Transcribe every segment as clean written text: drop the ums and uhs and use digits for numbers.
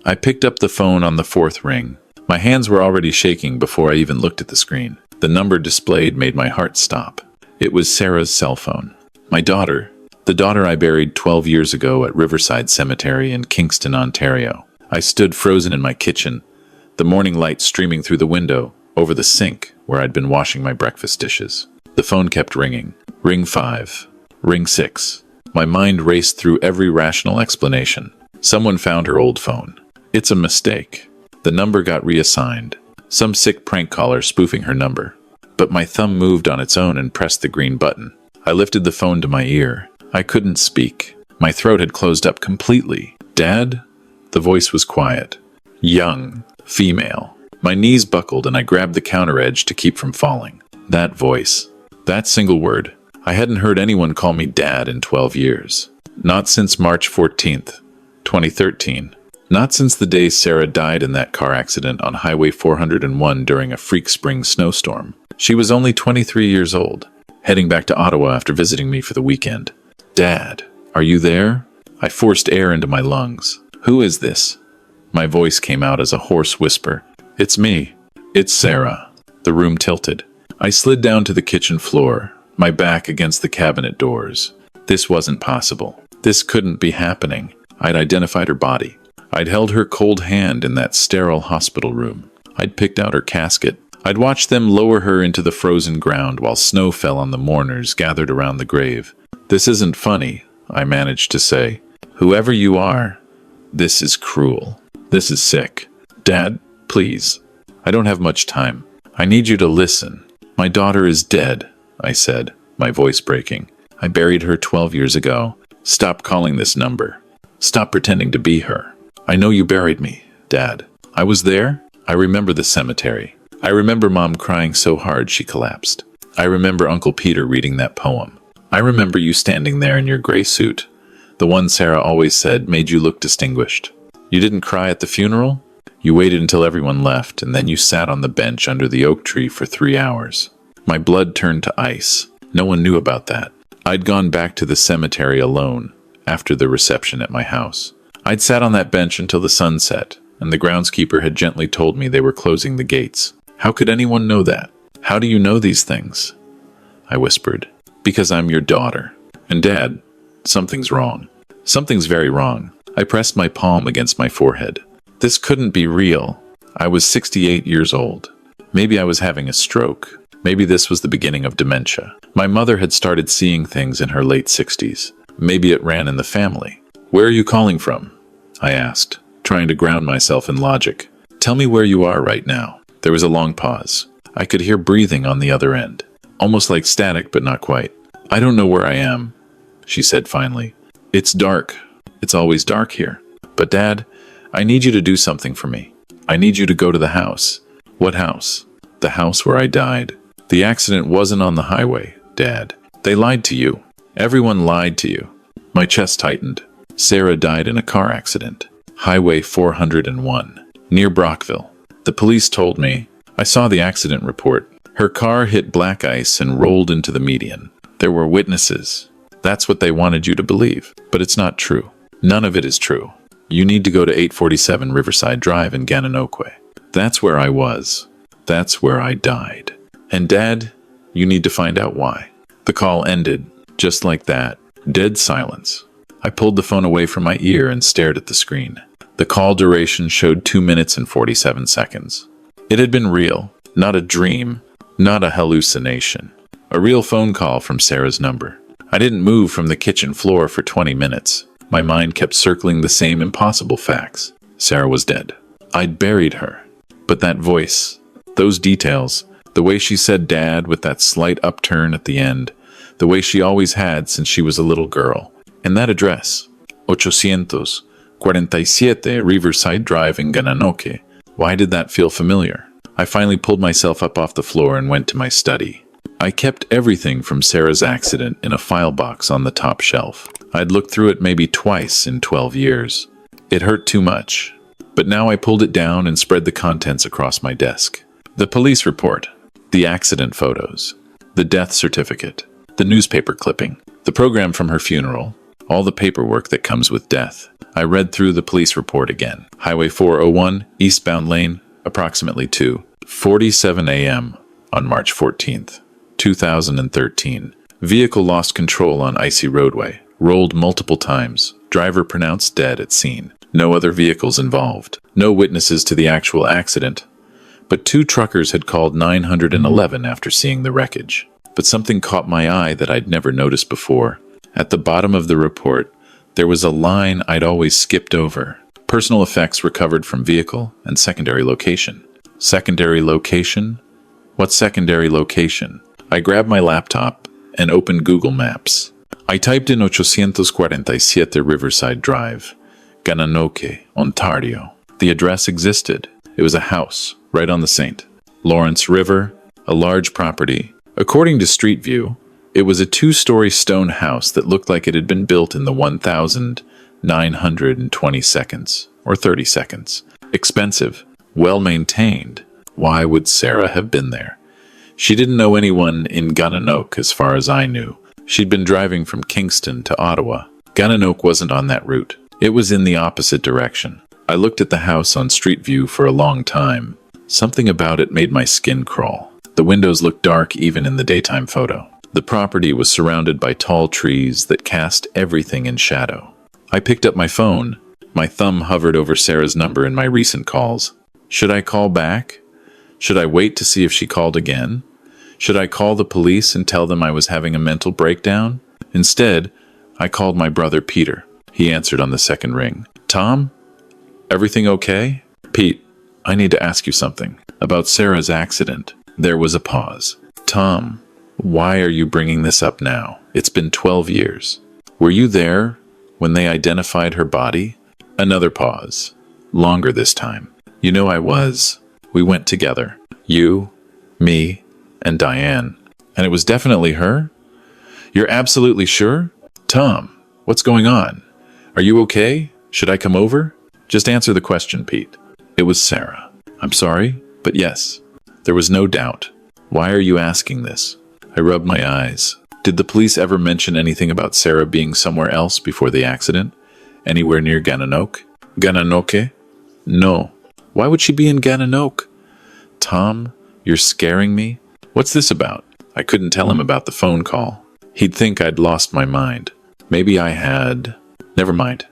I picked up the phone on the fourth ring. My hands were already shaking before I even looked at the screen. The number displayed made my heart stop. It was Sarah's cell phone. My daughter. The daughter I buried 12 years ago at Riverside Cemetery in Kingston, Ontario. I stood frozen in my kitchen, the morning light streaming through the window, over the sink where I'd been washing my breakfast dishes. The phone kept ringing. Ring 5. Ring 6. My mind raced through every rational explanation. Someone found her old phone. It's a mistake. The number got reassigned. Some sick prank caller spoofing her number. But my thumb moved on its own and pressed the green button. I lifted the phone to my ear. I couldn't speak. My throat had closed up completely. Dad? The voice was quiet. Young. Female. My knees buckled and I grabbed the counter edge to keep from falling. That voice. That single word. I hadn't heard anyone call me Dad in 12 years. Not since March 14th, 2013. Not since the day Sarah died in that car accident on Highway 401 during a freak spring snowstorm. She was only 23 years old, heading back to Ottawa after visiting me for the weekend. Dad, are you there? I forced air into my lungs. Who is this? My voice came out as a hoarse whisper. It's me. It's Sarah. The room tilted. I slid down to the kitchen floor, my back against the cabinet doors. This wasn't possible. This couldn't be happening. I'd identified her body. I'd held her cold hand in that sterile hospital room. I'd picked out her casket. I'd watched them lower her into the frozen ground while snow fell on the mourners gathered around the grave. This isn't funny, I managed to say. Whoever you are, this is cruel. This is sick. Dad, please. I don't have much time. I need you to listen. My daughter is dead, I said, my voice breaking. I buried her 12 years ago. Stop calling this number. Stop pretending to be her. I know you buried me, Dad. I was there. I remember the cemetery. I remember Mom crying so hard she collapsed. I remember Uncle Peter reading that poem. I remember you standing there in your gray suit, the one Sarah always said made you look distinguished. You didn't cry at the funeral? You waited until everyone left, and then you sat on the bench under the oak tree for 3 hours. My blood turned to ice. No one knew about that. I'd gone back to the cemetery alone after the reception at my house. I'd sat on that bench until the sun set, and the groundskeeper had gently told me they were closing the gates. How could anyone know that? How do you know these things? I whispered. Because I'm your daughter. And Dad, something's wrong. Something's very wrong. I pressed my palm against my forehead. This couldn't be real. I was 68 years old. Maybe I was having a stroke. Maybe this was the beginning of dementia. My mother had started seeing things in her late 60s. Maybe it ran in the family. Where are you calling from? I asked, trying to ground myself in logic. Tell me where you are right now. There was a long pause. I could hear breathing on the other end. Almost like static, but not quite. I don't know where I am, she said finally. It's dark. It's always dark here. But Dad, I need you to do something for me. I need you to go to the house. What house? The house where I died. The accident wasn't on the highway, Dad. They lied to you. Everyone lied to you. My chest tightened. Sarah died in a car accident. Highway 401, near Brockville. The police told me. I saw the accident report. Her car hit black ice and rolled into the median. There were witnesses. That's what they wanted you to believe. But it's not true. None of it is true. You need to go to 847 Riverside Drive in Gananoque. That's where I was. That's where I died. And Dad, you need to find out why. The call ended, just like that. Dead silence. I pulled the phone away from my ear and stared at the screen. The call duration showed 2 minutes and 47 seconds. It had been real, not a dream, not a hallucination. A real phone call from Sarah's number. I didn't move from the kitchen floor for 20 minutes. My mind kept circling the same impossible facts. Sarah was dead. I'd buried her. But that voice, those details, the way she said Dad with that slight upturn at the end, the way she always had since she was a little girl. And that address, 847 Riverside Drive in Gananoque. Why did that feel familiar? I finally pulled myself up off the floor and went to my study. I kept everything from Sarah's accident in a file box on the top shelf. I'd looked through it maybe twice in 12 years. It hurt too much. But now I pulled it down and spread the contents across my desk. The police report, the accident photos, the death certificate, the newspaper clipping, the program from her funeral, all the paperwork that comes with death. I read through the police report again. Highway 401, eastbound lane, approximately 2:47 a.m. on March 14th, 2013. Vehicle lost control on icy roadway. Rolled multiple times. Driver pronounced dead at scene. No other vehicles involved. No witnesses to the actual accident. But 2 truckers had called 911 after seeing the wreckage. But something caught my eye that I'd never noticed before. At the bottom of the report, there was a line I'd always skipped over. Personal effects recovered from vehicle and secondary location. Secondary location? What secondary location? I grabbed my laptop and opened Google Maps. I typed in 847 Riverside Drive, Gananoque, Ontario. The address existed. It was a house right on the St. Lawrence River, a large property. According to Street View, it was a 2-story stone house that looked like it had been built in the 1,920 seconds, or 30 seconds. Expensive, well-maintained. Why would Sarah have been there? She didn't know anyone in Gananoque as far as I knew. She'd been driving from Kingston to Ottawa. Gananoque wasn't on that route. It was in the opposite direction. I looked at the house on Street View for a long time. Something about it made my skin crawl. The windows looked dark even in the daytime photo. The property was surrounded by tall trees that cast everything in shadow. I picked up my phone. My thumb hovered over Sarah's number in my recent calls. Should I call back? Should I wait to see if she called again? Should I call the police and tell them I was having a mental breakdown? Instead, I called my brother Peter. He answered on the second ring. Tom? Everything okay? Pete, I need to ask you something. About Sarah's accident. There was a pause. Tom, why are you bringing this up now? It's been 12 years. Were you there when they identified her body? Another pause. Longer this time. You know I was. We went together. You, me, and Diane. And it was definitely her? You're absolutely sure? Tom, what's going on? Are you okay? Should I come over? Just answer the question, Pete. It was Sarah. I'm sorry, but yes. There was no doubt. Why are you asking this? I rubbed my eyes. Did the police ever mention anything about Sarah being somewhere else before the accident? Anywhere near Gananoque? Gananoque? No. Why would she be in Gananoque? Tom, you're scaring me. What's this about? I couldn't tell him about the phone call. He'd think I'd lost my mind. Maybe I had... Never mind,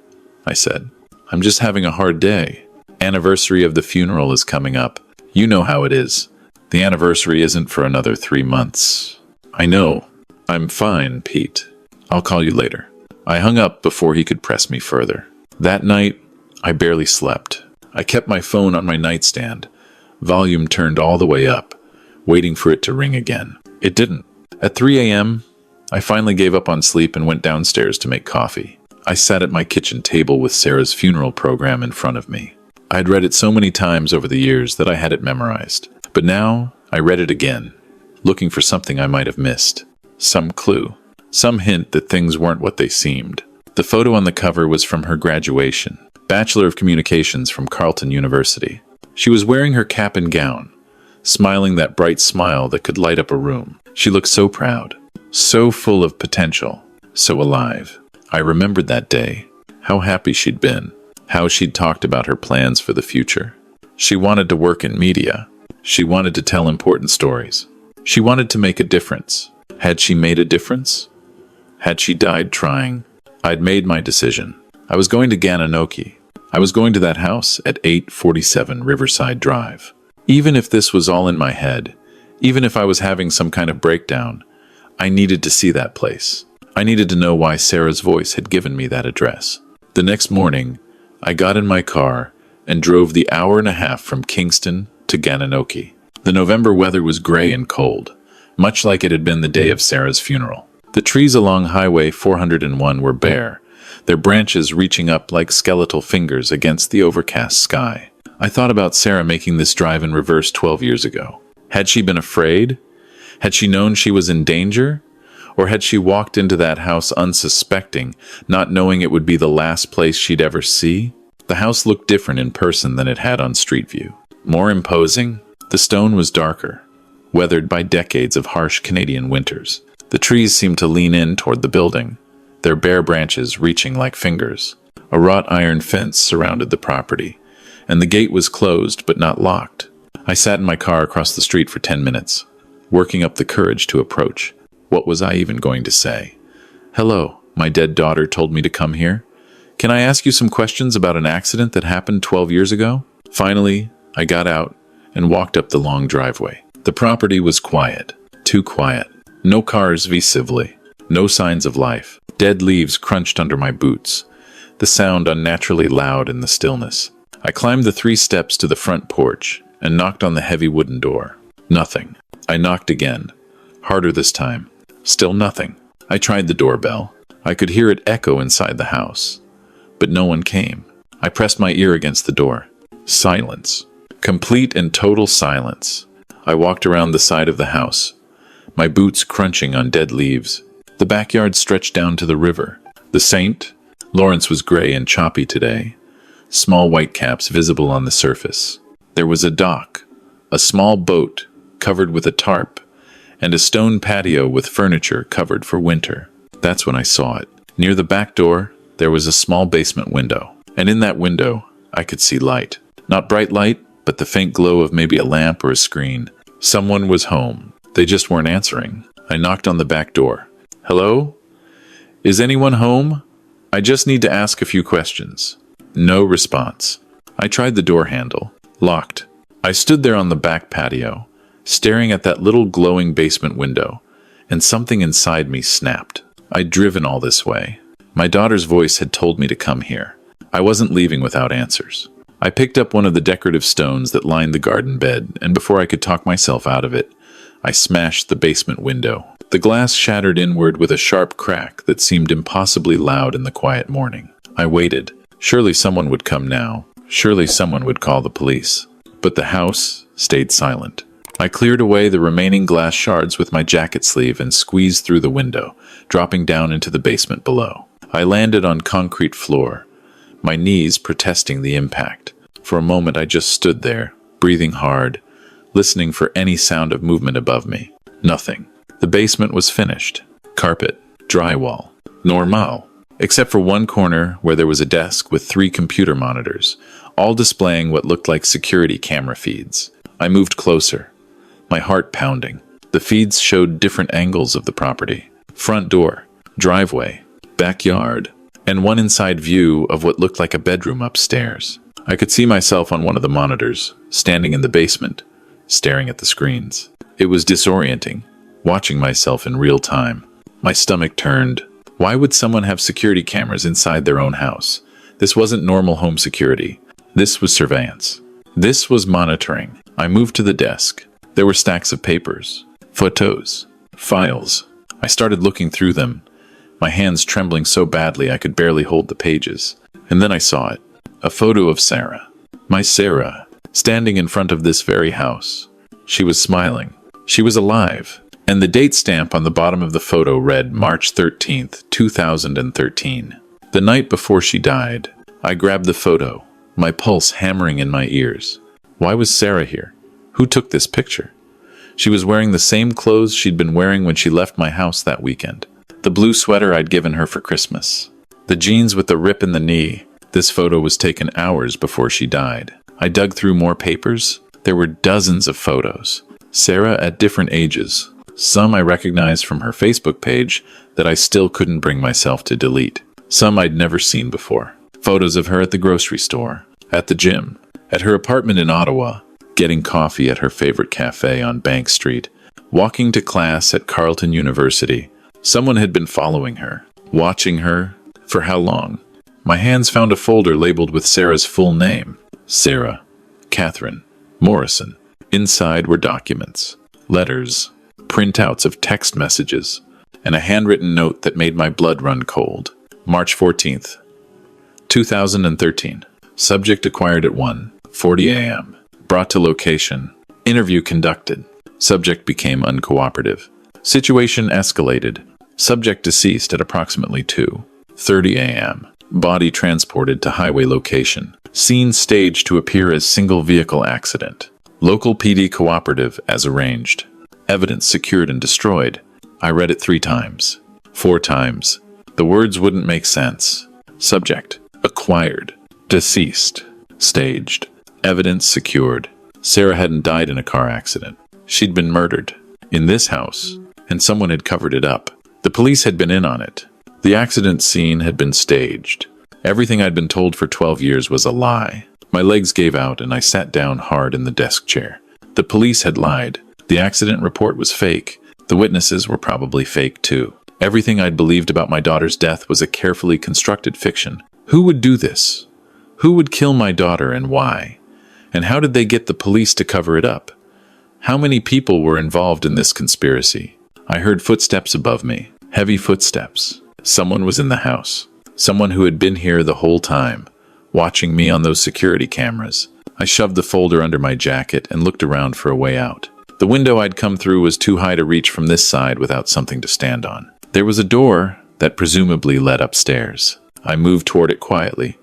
I said. I'm just having a hard day. Anniversary of the funeral is coming up. You know how it is. The anniversary isn't for another 3 months. I know. I'm fine, Pete. I'll call you later. I hung up before he could press me further. That night, I barely slept. I kept my phone on my nightstand, volume turned all the way up, waiting for it to ring again. It didn't. At 3 a.m., I finally gave up on sleep and went downstairs to make coffee. I sat at my kitchen table with Sarah's funeral program in front of me. I had read it so many times over the years that I had it memorized. But now, I read it again, looking for something I might have missed. Some clue. Some hint that things weren't what they seemed. The photo on the cover was from her graduation. Bachelor of Communications from Carleton University. She was wearing her cap and gown, smiling that bright smile that could light up a room. She looked so proud, so full of potential, so alive. I remembered that day, how happy she'd been, how she'd talked about her plans for the future. She wanted to work in media. She wanted to tell important stories. She wanted to make a difference. Had she made a difference? Had she died trying? I'd made my decision. I was going to Gananoque. I was going to that house at 847 Riverside Drive. Even if this was all in my head, even if I was having some kind of breakdown, I needed to see that place. I needed to know why Sarah's voice had given me that address. The next morning, I got in my car and drove the hour and a half from Kingston to Gananoque. The November weather was gray and cold, much like it had been the day of Sarah's funeral. The trees along Highway 401 were bare, their branches reaching up like skeletal fingers against the overcast sky. I thought about Sarah making this drive in reverse 12 years ago. Had she been afraid? Had she known she was in danger? Or had she walked into that house unsuspecting, not knowing it would be the last place she'd ever see? The house looked different in person than it had on Street View. More imposing? The stone was darker, weathered by decades of harsh Canadian winters. The trees seemed to lean in toward the building, their bare branches reaching like fingers. A wrought iron fence surrounded the property, and the gate was closed but not locked. I sat in my car across the street for 10 minutes, working up the courage to approach. What was I even going to say? "Hello, my dead daughter told me to come here. Can I ask you some questions about an accident that happened 12 years ago?" Finally, I got out and walked up the long driveway. The property was quiet, too quiet. No cars visibly, no signs of life. Dead leaves crunched under my boots, the sound unnaturally loud in the stillness. I climbed the 3 steps to the front porch and knocked on the heavy wooden door. Nothing. I knocked again, harder this time. Still nothing. I tried the doorbell. I could hear it echo inside the house, but no one came. I pressed my ear against the door. Silence. Complete and total silence. I walked around the side of the house, my boots crunching on dead leaves. The backyard stretched down to the river. The St. Lawrence was gray and choppy today, small white caps visible on the surface. There was a dock, a small boat covered with a tarp, and a stone patio with furniture covered for winter. That's when I saw it. Near the back door, there was a small basement window, and in that window, I could see light. Not bright light, but the faint glow of maybe a lamp or a screen. Someone was home. They just weren't answering. I knocked on the back door. "Hello? Is anyone home? I just need to ask a few questions." No response. I tried the door handle. Locked. I stood there on the back patio, staring at that little glowing basement window, and something inside me snapped. I'd driven all this way. My daughter's voice had told me to come here. I wasn't leaving without answers. I picked up one of the decorative stones that lined the garden bed, and before I could talk myself out of it, I smashed the basement window. The glass shattered inward with a sharp crack that seemed impossibly loud in the quiet morning. I waited. Surely someone would come now. Surely someone would call the police. But the house stayed silent. I cleared away the remaining glass shards with my jacket sleeve and squeezed through the window, dropping down into the basement below. I landed on concrete floor, my knees protesting the impact. For a moment I just stood there, breathing hard, listening for any sound of movement above me. Nothing. The basement was finished. Carpet, drywall, normal. Except for one corner where there was a desk with 3 computer monitors, all displaying what looked like security camera feeds. I moved closer, my heart pounding. The feeds showed different angles of the property. Front door, driveway, backyard, and one inside view of what looked like a bedroom upstairs. I could see myself on one of the monitors, standing in the basement, staring at the screens. It was disorienting, watching myself in real time. My stomach turned. Why would someone have security cameras inside their own house? This wasn't normal home security. This was surveillance. This was monitoring. I moved to the desk. There were stacks of papers, photos, files. I started looking through them, my hands trembling so badly I could barely hold the pages. And then I saw it. A photo of Sarah. My Sarah, standing in front of this very house. She was smiling. She was alive. And the date stamp on the bottom of the photo read March 13th, 2013. The night before she died. I grabbed the photo, my pulse hammering in my ears. Why was Sarah here? Who took this picture? She was wearing the same clothes she'd been wearing when she left my house that weekend. The blue sweater I'd given her for Christmas. The jeans with the rip in the knee. This photo was taken hours before she died. I dug through more papers. There were dozens of photos. Sarah at different ages. Some I recognized from her Facebook page that I still couldn't bring myself to delete. Some I'd never seen before. Photos of her at the grocery store, at the gym, at her apartment in Ottawa, getting coffee at her favorite cafe on Bank Street, walking to class at Carleton University. Someone had been following her, watching her. For how long? My hands found a folder labeled with Sarah's full name. Sarah Catherine Morrison. Inside were documents, letters, printouts of text messages, and a handwritten note that made my blood run cold. March 14th, 2013. Subject acquired at 1:40 a.m. Brought to location. Interview conducted. Subject became uncooperative. Situation escalated. Subject deceased at approximately 2:30 a.m. Body transported to highway location. Scene staged to appear as single vehicle accident. Local PD cooperative as arranged. Evidence secured and destroyed. I read it 3 times. 4 times. The words wouldn't make sense. Subject. Acquired. Deceased. Staged. Evidence secured. Sarah hadn't died in a car accident. She'd been murdered. In this house. And someone had covered it up. The police had been in on it. The accident scene had been staged. Everything I'd been told for 12 years was a lie. My legs gave out and I sat down hard in the desk chair. The police had lied. The accident report was fake. The witnesses were probably fake too. Everything I'd believed about my daughter's death was a carefully constructed fiction. Who would do this? Who would kill my daughter and why? And how did they get the police to cover it up? How many people were involved in this conspiracy? I heard footsteps above me. Heavy footsteps. Someone was in the house. Someone who had been here the whole time, watching me on those security cameras. I shoved the folder under my jacket and looked around for a way out. The window I'd come through was too high to reach from this side without something to stand on. There was a door that presumably led upstairs. I moved toward it quietly,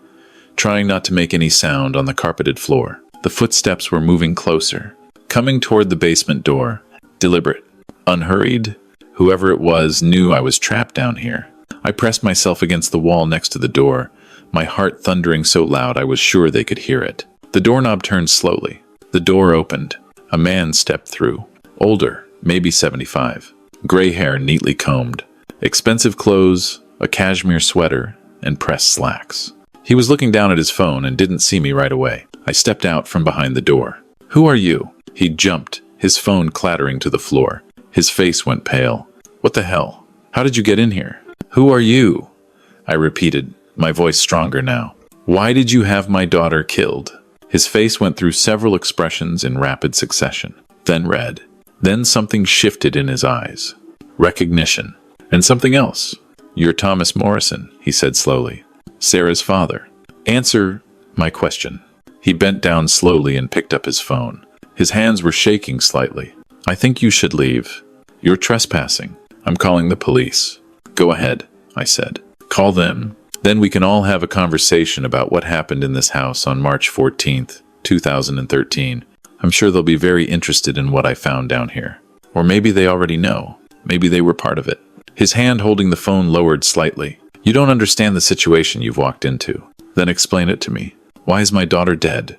trying not to make any sound on the carpeted floor. The footsteps were moving closer, coming toward the basement door. Deliberate, unhurried. Whoever it was knew I was trapped down here. I pressed myself against the wall next to the door, my heart thundering so loud I was sure they could hear it. The doorknob turned slowly. The door opened. A man stepped through. Older, maybe 75. Gray hair neatly combed. Expensive clothes, a cashmere sweater, and pressed slacks. He was looking down at his phone and didn't see me right away. I stepped out from behind the door. "Who are you?" He jumped, his phone clattering to the floor. His face went pale. "What the hell? How did you get in here?" "Who are you?" I repeated, my voice stronger now. "Why did you have my daughter killed?" His face went through several expressions in rapid succession, then red. Then something shifted in his eyes. Recognition. And something else. "You're Thomas Morrison," he said slowly. "Sarah's father. Answer my question." He bent down slowly and picked up his phone. His hands were shaking slightly. "I think you should leave. You're trespassing. I'm calling the police." "Go ahead," I said. "Call them. Then we can all have a conversation about what happened in this house on March 14th, 2013. I'm sure they'll be very interested in what I found down here. Or maybe they already know. Maybe they were part of it." His hand holding the phone lowered slightly. "You don't understand the situation you've walked into. Then explain it to me. Why is my daughter dead?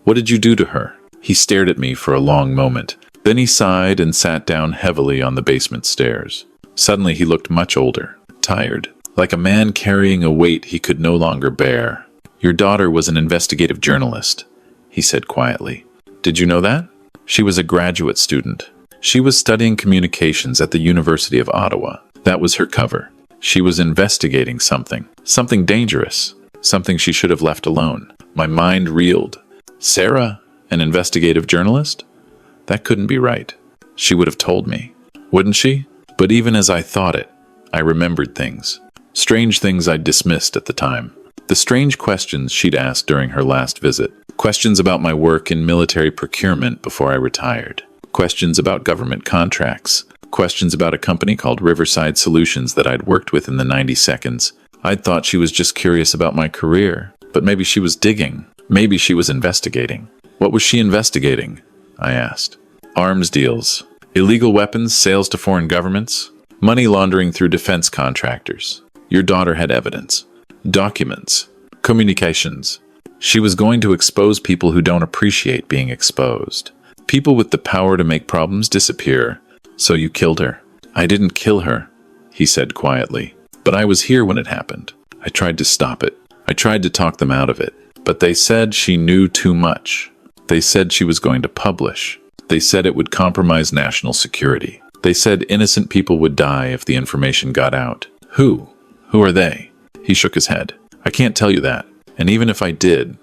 What did you do to her?" He stared at me for a long moment. Then he sighed and sat down heavily on the basement stairs. Suddenly he looked much older, tired, like a man carrying a weight he could no longer bear. "Your daughter was an investigative journalist," he said quietly. "Did you know that?" "She was a graduate student. She was studying communications at the University of Ottawa. That was her cover. She was investigating something dangerous, something she should have left alone." My mind reeled. Sarah, an investigative journalist? That couldn't be right. She would have told me, wouldn't she? But even as I thought it, I remembered things. Strange things I'd dismissed at the time. The strange questions she'd asked during her last visit. Questions about my work in military procurement before I retired. Questions about government contracts. Questions about a company called Riverside Solutions that I'd worked with in the 90 seconds. I'd thought she was just curious about my career, but maybe she was digging. Maybe she was investigating. What was she investigating? I asked. Arms deals. Illegal weapons, sales to foreign governments. Money laundering through defense contractors. Your daughter had evidence. Documents. Communications. She was going to expose people who don't appreciate being exposed. People with the power to make problems disappear. So you killed her. I didn't kill her, he said quietly. But I was here when it happened. I tried to stop it. I tried to talk them out of it. But they said she knew too much. They said she was going to publish. They said it would compromise national security. They said innocent people would die if the information got out. Who? Who are they? He shook his head. I can't tell you that. And even if I did,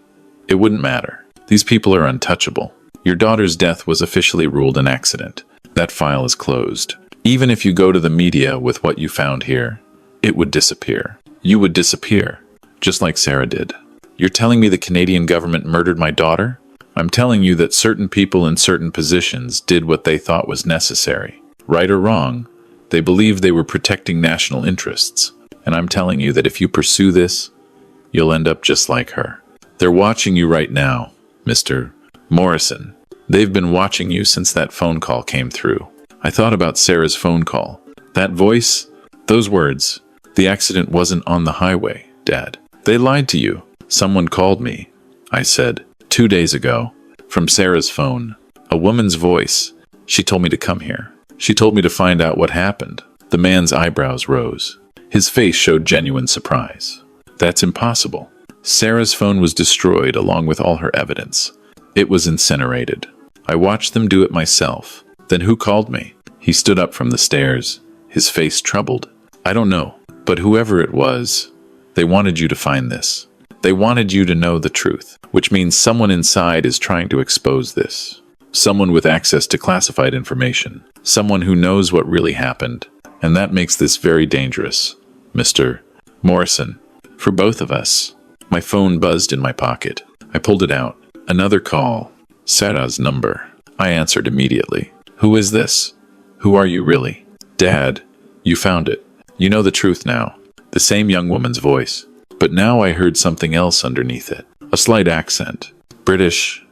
it wouldn't matter. These people are untouchable. Your daughter's death was officially ruled an accident. That file is closed. Even if you go to the media with what you found here, it would disappear. You would disappear, just like Sarah did. You're telling me the Canadian government murdered my daughter? I'm telling you that certain people in certain positions did what they thought was necessary. Right or wrong, they believed they were protecting national interests. And I'm telling you that if you pursue this, you'll end up just like her. They're watching you right now, Mr. Morrison. They've been watching you since that phone call came through. I thought about Sarah's phone call. That voice, those words. The accident wasn't on the highway, Dad. They lied to you. Someone called me, I said, 2 days ago. From Sarah's phone. A woman's voice. She told me to come here. She told me to find out what happened. The man's eyebrows rose. His face showed genuine surprise. That's impossible. Sarah's phone was destroyed along with all her evidence. It was incinerated. I watched them do it myself. Then who called me? He stood up from the stairs, his face troubled. I don't know, but whoever it was, they wanted you to find this. They wanted you to know the truth, which means someone inside is trying to expose this. Someone with access to classified information. Someone who knows what really happened. And that makes this very dangerous, Mr. Morrison. For both of us. My phone buzzed in my pocket. I pulled it out. Another call. Sarah's number. I answered immediately. Who is this? Who are you really? Dad, you found it. You know the truth now. The same young woman's voice. But now I heard something else underneath it. A slight accent. British,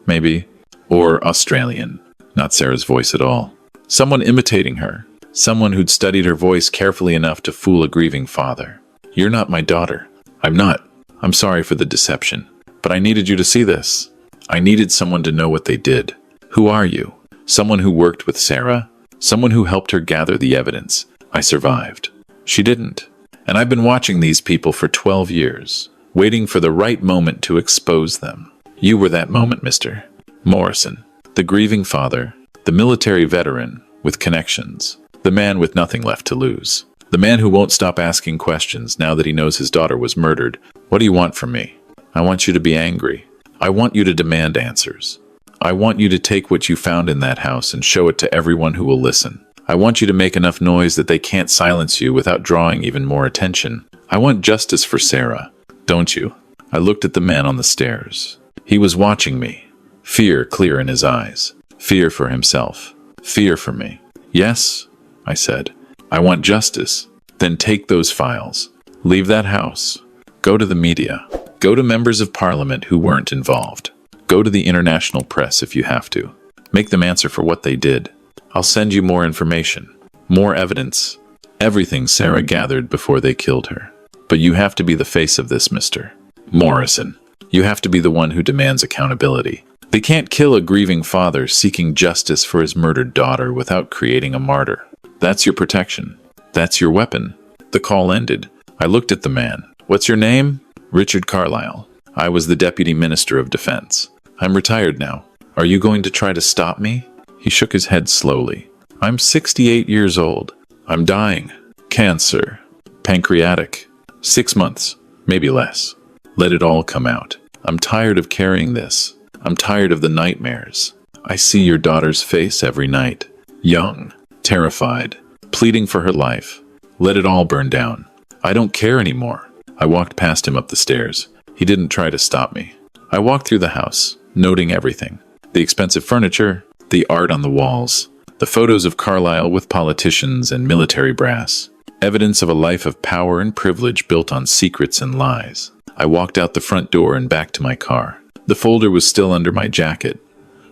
maybe. Or Australian. Not Sarah's voice at all. Someone imitating her. Someone who'd studied her voice carefully enough to fool a grieving father. You're not my daughter. I'm not. I'm sorry for the deception. But I needed you to see this. I needed someone to know what they did. Who are you? Someone who worked with Sarah? Someone who helped her gather the evidence. I survived. She didn't. And I've been watching these people for 12 years, waiting for the right moment to expose them. You were that moment, Mr. Morrison. The grieving father, the military veteran with connections, the man with nothing left to lose. The man who won't stop asking questions now that he knows his daughter was murdered. What do you want from me? I want you to be angry. I want you to demand answers. I want you to take what you found in that house and show it to everyone who will listen. I want you to make enough noise that they can't silence you without drawing even more attention. I want justice for Sarah, don't you? I looked at the man on the stairs. He was watching me. Fear clear in his eyes. Fear for himself. Fear for me. Yes, I said. I want justice. Then take those files. Leave that house. Go to the media. Go to members of parliament who weren't involved. Go to the international press if you have to. Make them answer for what they did. I'll send you more information. More evidence. Everything Sarah gathered before they killed her. But you have to be the face of this, Mr. Morrison. You have to be the one who demands accountability. They can't kill a grieving father seeking justice for his murdered daughter without creating a martyr. That's your protection. That's your weapon. The call ended. I looked at the man. What's your name? Richard Carlyle. I was the Deputy Minister of Defense. I'm retired now. Are you going to try to stop me? He shook his head slowly. I'm 68 years old. I'm dying. Cancer. Pancreatic. 6 months. Maybe less. Let it all come out. I'm tired of carrying this. I'm tired of the nightmares. I see your daughter's face every night. Young. Terrified. Pleading for her life. Let it all burn down. I don't care anymore. I walked past him up the stairs. He didn't try to stop me. I walked through the house, noting everything. The expensive furniture, the art on the walls, the photos of Carlyle with politicians and military brass. Evidence of a life of power and privilege built on secrets and lies. I walked out the front door and back to my car. The folder was still under my jacket,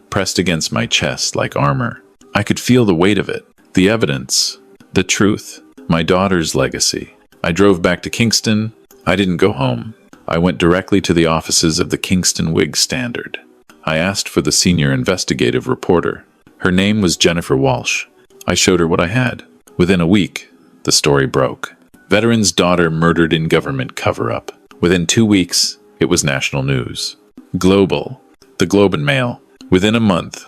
pressed against my chest like armor. I could feel the weight of it. The evidence. The truth. My daughter's legacy. I drove back to Kingston. I didn't go home. I went directly to the offices of the Kingston Whig Standard. I asked for the senior investigative reporter. Her name was Jennifer Walsh. I showed her what I had. Within a week, the story broke. Veteran's daughter murdered in government cover-up. Within 2 weeks, it was national news. Global. The Globe and Mail. Within a month,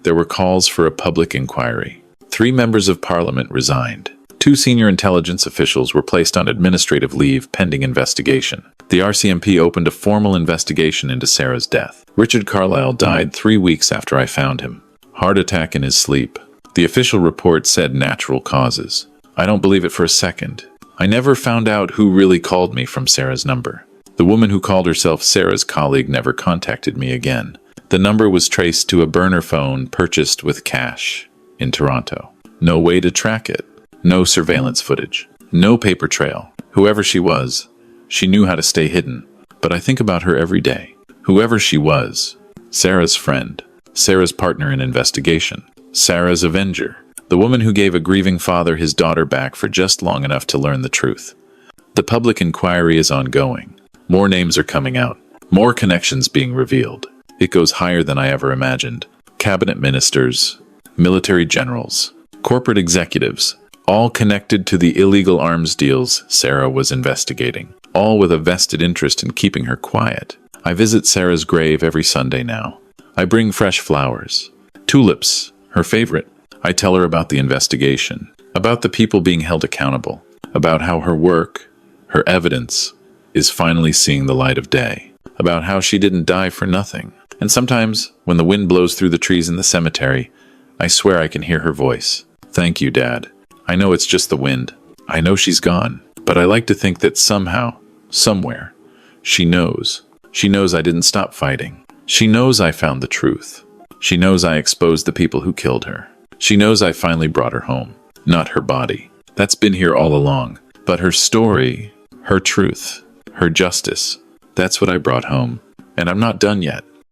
there were calls for a public inquiry. 3 members of parliament resigned. 2 senior intelligence officials were placed on administrative leave pending investigation. The RCMP opened a formal investigation into Sarah's death. Richard Carlyle died 3 weeks after I found him. Heart attack in his sleep. The official report said natural causes. I don't believe it for a second. I never found out who really called me from Sarah's number. The woman who called herself Sarah's colleague never contacted me again. The number was traced to a burner phone purchased with cash in Toronto. No way to track it. No surveillance footage. No paper trail. Whoever she was, she knew how to stay hidden. But I think about her every day. Whoever she was. Sarah's friend. Sarah's partner in investigation. Sarah's avenger. The woman who gave a grieving father his daughter back for just long enough to learn the truth. The public inquiry is ongoing. More names are coming out. More connections being revealed. It goes higher than I ever imagined. Cabinet ministers, military generals, corporate executives, all connected to the illegal arms deals Sarah was investigating, all with a vested interest in keeping her quiet. I visit Sarah's grave every Sunday now. I bring fresh flowers, tulips, her favorite. I tell her about the investigation, about the people being held accountable, about how her work, her evidence, is finally seeing the light of day, about how she didn't die for nothing. And sometimes, when the wind blows through the trees in the cemetery, I swear I can hear her voice. Thank you, Dad. I know it's just the wind. I know she's gone, but I like to think that somehow, somewhere, she knows. She knows I didn't stop fighting. She knows I found the truth. She knows I exposed the people who killed her. She knows I finally brought her home. Not her body. That's been here all along. But her story, her truth, her justice, that's what I brought home. And I'm not done yet.